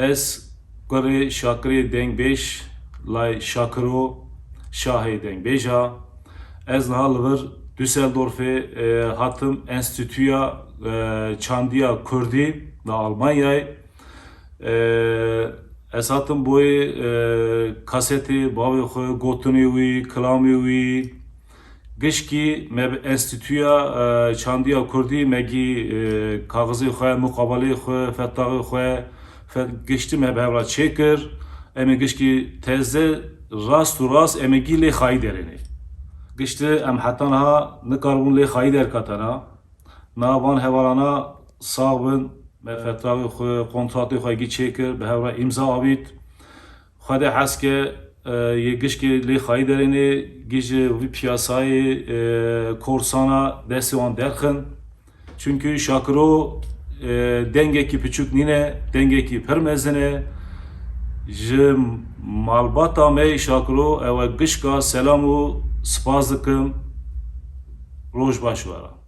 Ez Kore Şakirê dengbêj lay Şakiro Şahê dengbêja. Ez niha li vir Düsseldorfê hatim Enstitüya Çandiya Kurdî li Almanyayê. Ez hatim boyê kasetê bavê xwe, gotinê wî, kilamê wî, gişkî me bi Enstitüya Çandiya Kurdî megî kaxizê xwe, muqabalê xwe, fetaxê xwe giştî me bi hevra çêkir. Em ê gişkî teze rast û rast em ê gî lê xayî derêne. Giştî em heta niha nikaribûn lê xayî derketena. Niha van hevalana sağ bin, me fetaxê xwe, kontratê xwe gî çêkir, bi hevra îmza avît. Xwedê hes ke yê gişkî lê xayî derêne gî ji vî piyasayê korsana destê wan derxin. Çünkü Şakiro dengekî piçûk nîne, dengekî pir mezin e. Ji malbata me Şakiro ew e gişka selam û spas dikim. Roj baş were.